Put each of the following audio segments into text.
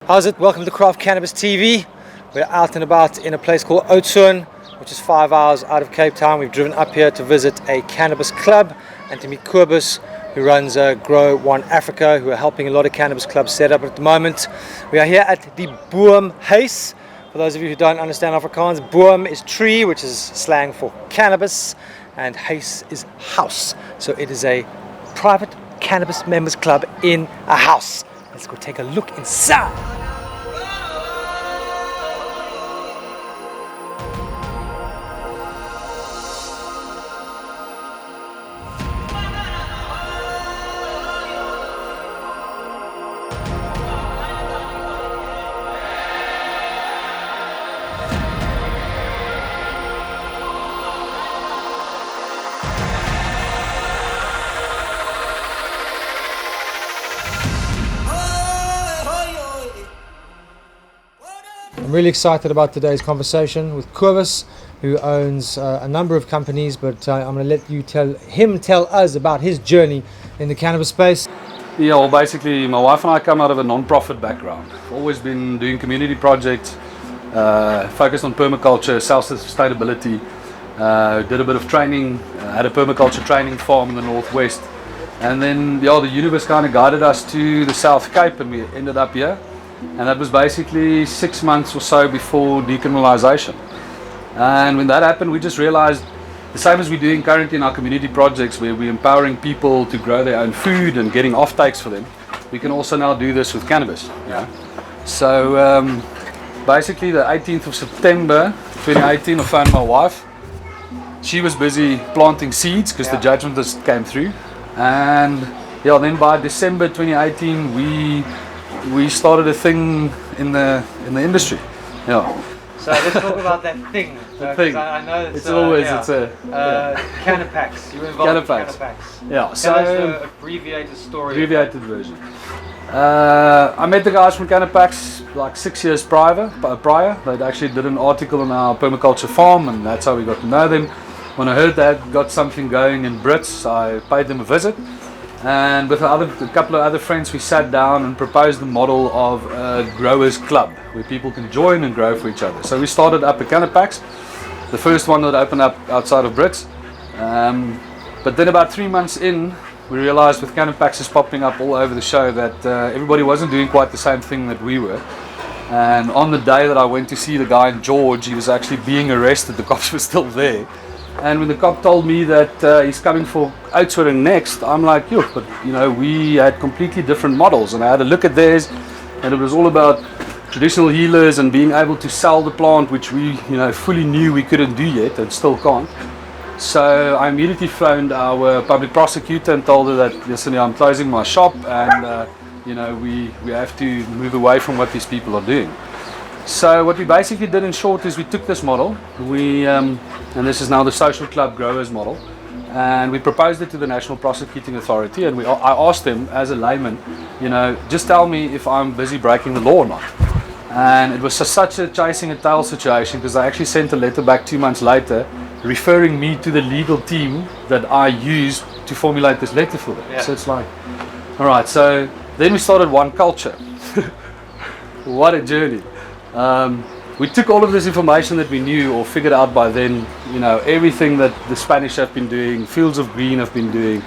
How's it? Welcome to Craft Cannabis TV. We're out and about in a place called Oudtshoorn, which is 5 hours out of Cape Town. We've driven up here to visit a cannabis club and to meet Kobus, who runs Grow One Africa, who are helping a lot of cannabis clubs set up at the moment. We are here at the BoomHuis. For those of you who don't understand Afrikaans, boom is tree, which is slang for cannabis, and huis is house. So it is a private cannabis members club in a house. Let's go take a look inside. I'm really excited about today's conversation with Kobus, who owns a number of companies, but I'm going to let you tell us about his journey in the cannabis space. Yeah, well, basically, my wife and I come out of a non-profit background. I've always been doing community projects, focused on permaculture, self-sustainability. Did a bit of training, had a permaculture training farm in the northwest, and then the universe kind of guided us to the South Cape, and we ended up here. And that was basically 6 months or so before decriminalization. And when that happened, we just realized, the same as we're doing currently in our community projects, where we're empowering people to grow their own food and getting offtakes for them, we can also now do this with cannabis. Yeah. So basically the 18th of September 2018, I found my wife. She was busy planting seeds because the judgment just came through. And then by December 2018, we started a thing in the industry. Yeah. So let's talk about that thing. The thing. I know it's a Cannapacks. You were involved in Cannapacks. Yeah. So tell us the abbreviated story. Abbreviated version. I met the guys from Cannapacks like 6 years prior. They actually did an article on our permaculture farm, and that's how we got to know them. When I heard they had got something going in Brits, I paid them a visit. And with a couple of other friends, we sat down and proposed the model of a growers club where people can join and grow for each other. So we started up at Cannapacks, the first one that opened up outside of Brits. But then about 3 months in, we realized with Cannapacks popping up all over the show that everybody wasn't doing quite the same thing that we were. And on the day that I went to see the guy in George, he was actually being arrested. The cops were still there. And when the cop told me that he's coming for Oudtshoorn next, I'm like, but we had completely different models, and I had a look at theirs, and it was all about traditional healers and being able to sell the plant, which we fully knew we couldn't do yet and still can't. So I immediately phoned our public prosecutor and told her that, listen, I'm closing my shop, and we have to move away from what these people are doing. So what we basically did in short is we took this model, and this is now the social club growers model, and we proposed it to the National Prosecuting Authority, and I asked them as a layman, just tell me if I'm busy breaking the law or not. And it was such a chasing a tail situation, because I actually sent a letter back 2 months later referring me to the legal team that I used to formulate this letter for them. Yeah. So it's like, alright, so then we started One Culture. What a journey. We took all of this information that we knew or figured out by then, everything that the Spanish have been doing, Fields of Green have been doing.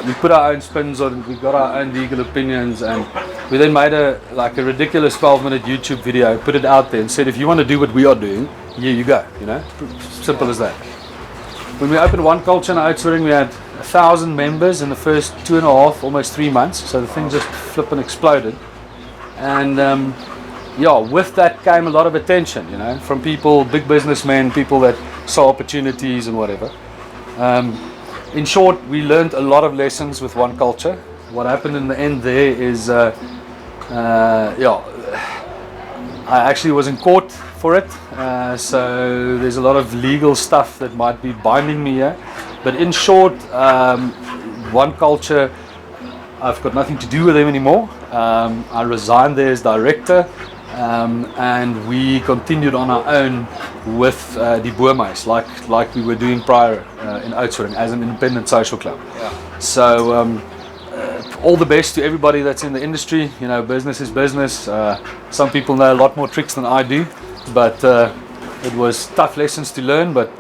We put our own spins on it, we got our own legal opinions, and we then made a ridiculous 12-minute YouTube video, put it out there and said, if you want to do what we are doing, here you go, simple as that. When we opened One Culture in Oudtshoorn, we had 1,000 members in the first 2.5, almost 3 months, so the thing just flipping exploded. And with that came a lot of attention, from people, big businessmen, people that saw opportunities and whatever. In short, we learned a lot of lessons with One Culture. What happened in the end there is, I actually was in court for it, so there's a lot of legal stuff that might be binding me here. But in short, One Culture, I've got nothing to do with them anymore. I resigned there as director. And we continued on our own with the BoomHuis, like we were doing prior in Oudtshoorn as an independent social club. Yeah. So all the best to everybody that's in the industry. You know, business is business. Some people know a lot more tricks than I do, but it was tough lessons to learn, but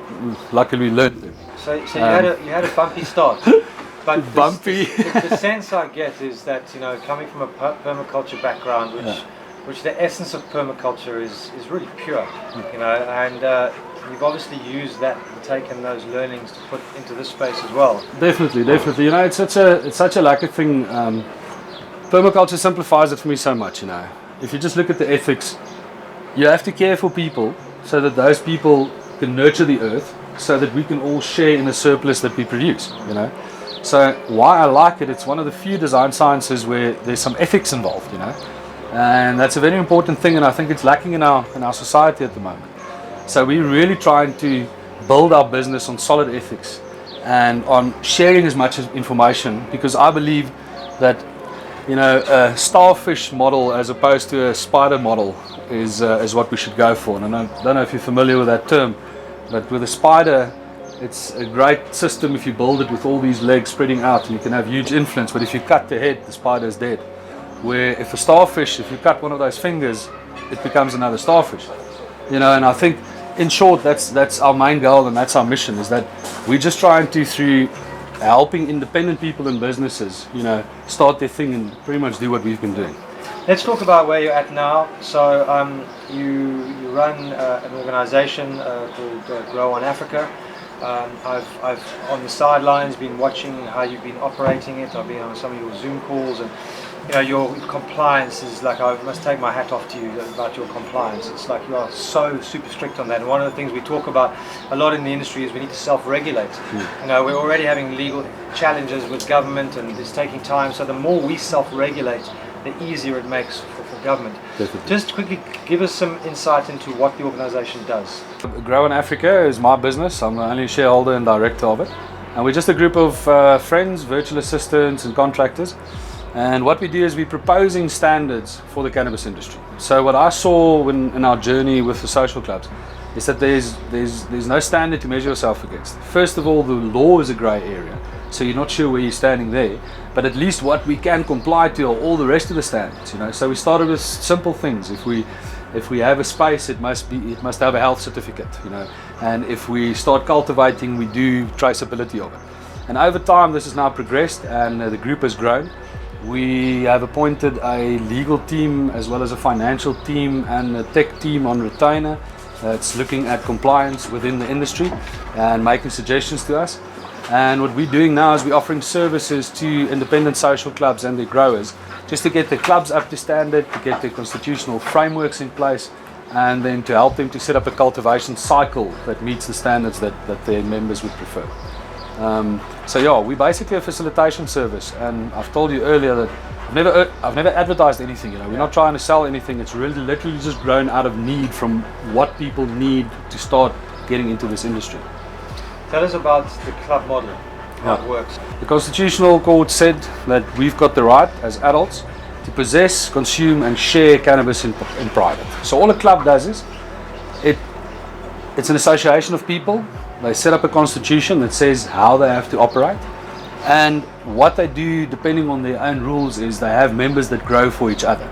luckily we learned them. So you had a bumpy start. But Bumpy. The sense I get is that, you know, coming from a permaculture background, which the essence of permaculture is really pure, you know, and you've obviously used that and taken those learnings to put into this space as well. Definitely. You know, it's such a lucky thing. Permaculture simplifies it for me so much. You know, if you just look at the ethics, you have to care for people so that those people can nurture the earth, so that we can all share in the surplus that we produce. You know. So why I like it, it's one of the few design sciences where there's some ethics involved, you know, and that's a very important thing, and I think it's lacking in our society at the moment. So we're really trying to build our business on solid ethics and on sharing as much information, because I believe that, you know, a starfish model as opposed to a spider model is what we should go for. And I don't know if you're familiar with that term, but with a spider, it's a great system if you build it with all these legs spreading out, and you can have huge influence, but if you cut the head, the spider is dead. Where if a starfish, if you cut one of those fingers, it becomes another starfish. You know, and I think in short that's our main goal, and that's our mission, is that we're just trying to, through helping independent people and businesses, you know, start their thing and pretty much do what we've been doing. Let's talk about where you're at now. So you run an organization called Grow on Africa. I've on the sidelines been watching how you've been operating it. I've been on some of your Zoom calls, and you know, your compliance is like, I must take my hat off to you about your compliance. It's like you are so super strict on that. And one of the things we talk about a lot in the industry is we need to self-regulate. You know, we're already having legal challenges with government, and it's taking time. So the more we self-regulate, the easier it makes for government. Definitely. Just quickly give us some insight into what the organization does. Grow in Africa is my business. I'm the only shareholder and director of it. And we're just a group of friends, virtual assistants and contractors. And what we do is we're proposing standards for the cannabis industry. So what I saw in our journey with the social clubs is that there's no standard to measure yourself against. First of all, the law is a grey area, so you're not sure where you're standing there. But at least what we can comply to are all the rest of the standards. You know, so we started with simple things. If we have a space, it must have a health certificate. You know, and if we start cultivating, we do traceability of it. And over time, this has now progressed, and the group has grown. We have appointed a legal team as well as a financial team and a tech team on retainer that's looking at compliance within the industry and making suggestions to us. And what we're doing now is we're offering services to independent social clubs and their growers, just to get the clubs up to standard, to get their constitutional frameworks in place, and then to help them to set up a cultivation cycle that meets the standards that their members would prefer. So yeah, we're basically a facilitation service, and I've told you earlier that I've never advertised anything. You know, we're not trying to sell anything. It's really literally just grown out of need from what people need to start getting into this industry. Tell us about the club model, how it works. The Constitutional Court said that we've got the right as adults to possess, consume and share cannabis in private. So all a club does is, it's an association of people. They set up a constitution that says how they have to operate, and what they do depending on their own rules is they have members that grow for each other.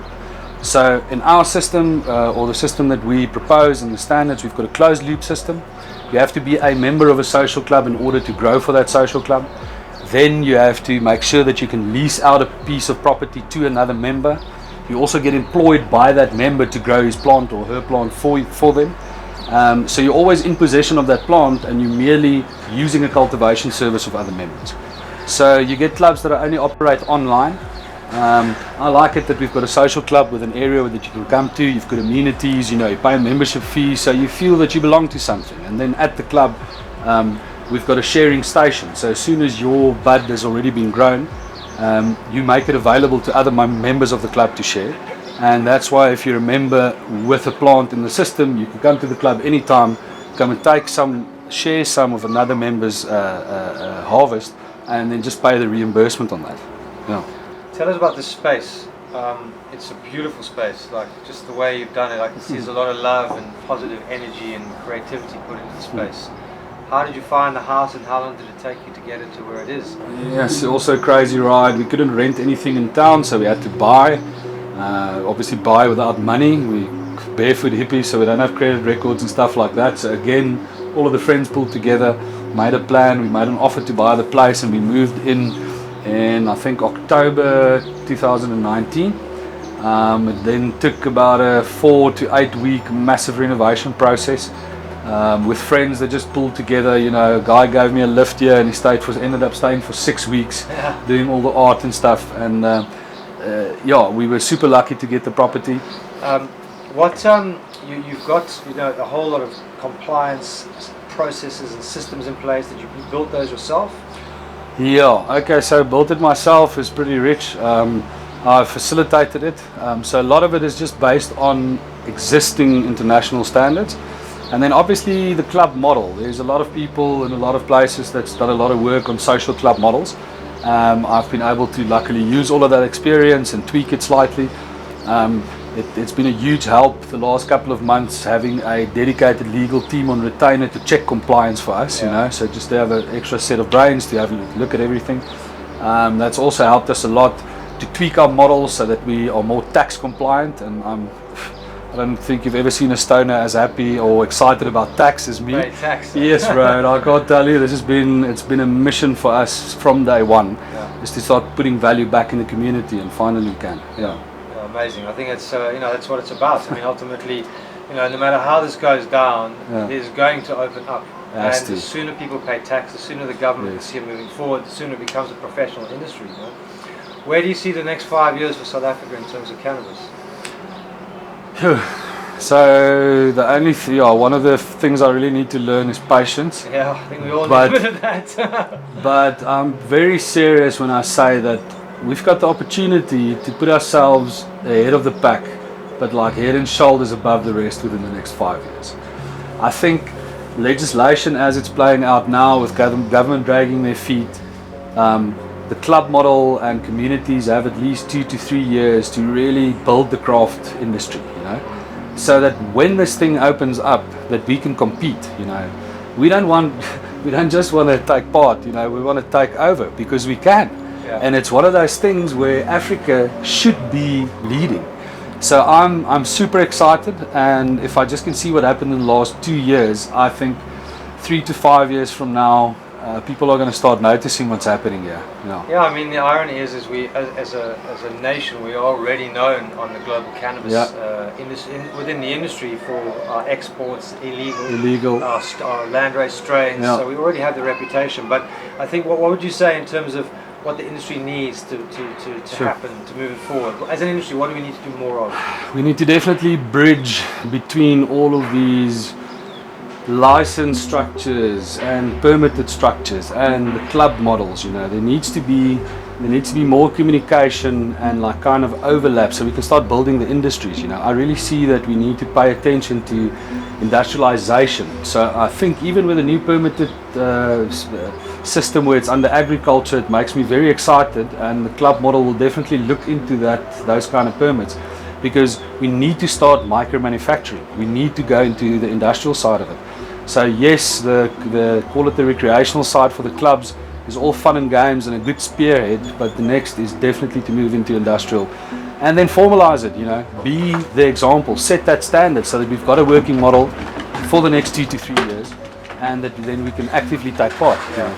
So in our system, or the system that we propose and the standards, we've got a closed loop system. You have to be a member of a social club in order to grow for that social club. Then you have to make sure that you can lease out a piece of property to another member. You also get employed by that member to grow his plant or her plant for them. So you're always in possession of that plant, and you're merely using a cultivation service of other members. So you get clubs that only operate online. I like it that we've got a social club with an area that you can come to. You've got amenities, you know, you pay a membership fee, so you feel that you belong to something. And then at the club, we've got a sharing station. So as soon as your bud has already been grown, you make it available to other members of the club to share. And that's why if you're a member with a plant in the system, you can come to the club anytime, come and take some, share some of another member's harvest, and then just pay the reimbursement on that. Yeah. Tell us about this space. It's a beautiful space, like just the way you've done it. I can see there's a lot of love and positive energy and creativity put into the space. How did you find the house, and how long did it take you to get it to where it is? Yes, also a crazy ride. We couldn't rent anything in town, so we had to buy. Obviously buy without money. We barefoot hippies, so we don't have credit records and stuff like that. So again, all of the friends pulled together, made a plan. We made an offer to buy the place, and we moved in I think October 2019. It then took about a 4 to 8 week massive renovation process. With friends that just pulled together, you know, a guy gave me a lift here and ended up staying for 6 weeks, doing all the art and stuff, and yeah, we were super lucky to get the property. You've got, you know, a whole lot of compliance processes and systems in place. Did you build those yourself? Yeah, okay, so built it myself is pretty rich. I facilitated it, so a lot of it is just based on existing international standards. And then obviously the club model. There's a lot of people in a lot of places that's done a lot of work on social club models. I've been able to luckily use all of that experience and tweak it slightly. It's been a huge help the last couple of months having a dedicated legal team on retainer to check compliance for us, you know, so just to have an extra set of brains to have a look at everything. That's also helped us a lot to tweak our models so that we are more tax compliant, and I don't think you've ever seen a stoner as happy or excited about tax as me. Pay tax. Yes, bro. And I can't tell you, it's been a mission for us from day one, is to start putting value back in the community, and finally we can. Yeah. Amazing. I think it's you know, that's what it's about. I mean, ultimately, you know, no matter how this goes down, it is going to open up. And the sooner people pay tax, the sooner the government can see it moving forward, the sooner it becomes a professional industry. You know? Where do you see the next 5 years for South Africa in terms of cannabis? So the only one of the things I really need to learn is patience. Yeah, I think we all need a bit of that. But I'm very serious when I say that we've got the opportunity to put ourselves ahead of the pack, but like head and shoulders above the rest within the next 5 years. I think legislation as it's playing out now, with government dragging their feet, the club model and communities have at least 2 to 3 years to really build the craft industry, you know, so that when this thing opens up, that we can compete. You know, we don't just want to take part, you know, we want to take over because we can. And it's one of those things where Africa should be leading. So I'm super excited, and if I just can see what happened in the last 2 years, I think 3 to 5 years from now, people are going to start noticing what's happening here. Yeah, I mean, the irony is we, as a nation, we are already known on the global cannabis within the industry for our exports, illegal, our land-raised strains. So we already have the reputation. But I think, what would you say in terms of what the industry needs to happen, to move it forward? As an industry, what do we need to do more of? We need to definitely bridge between all of these license structures and permitted structures and the club models. You know, there needs to be more communication and like kind of overlap, so we can start building the industries. You know, I really see that we need to pay attention to industrialization. So I think even with a new permitted system where it's under agriculture, it makes me very excited, and the club model will definitely look into those kind of permits, because we need to start micro manufacturing. We need to go into the industrial side of it. So yes, the call it the recreational side for the clubs is all fun and games and a good spearhead, but the next is definitely to move into industrial and then formalize it. You know, be the example, set that standard, so that we've got a working model for the next 2 to 3 years, and that then we can actively take part. You know.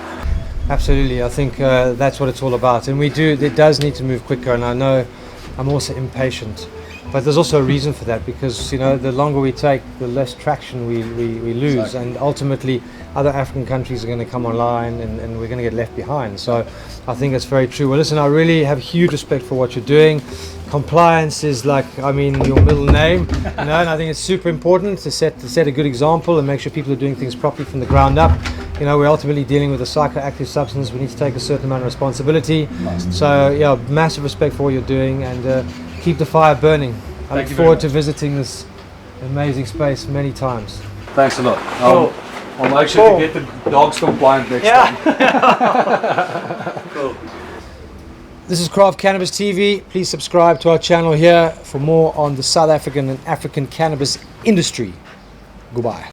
Absolutely, I think that's what it's all about, and it does need to move quicker, and I know I'm also impatient. But there's also a reason for that, because, you know, the longer we take, the less traction we lose. Exactly. And ultimately other African countries are going to come online, and we're going to get left behind. So I think that's very true. Well, listen, I really have huge respect for what you're doing. Compliance is like, I mean, your middle name, you know, and I think it's super important to set a good example and make sure people are doing things properly from the ground up. You know, we're ultimately dealing with a psychoactive substance. We need to take a certain amount of responsibility. So yeah, massive respect for what you're doing, and keep the fire burning. I look forward to visiting this amazing space many times. Thanks a lot. I'll make sure to get the dogs compliant next time. Cool. This is Craft Cannabis TV. Please subscribe to our channel here for more on the South African and African cannabis industry. Goodbye.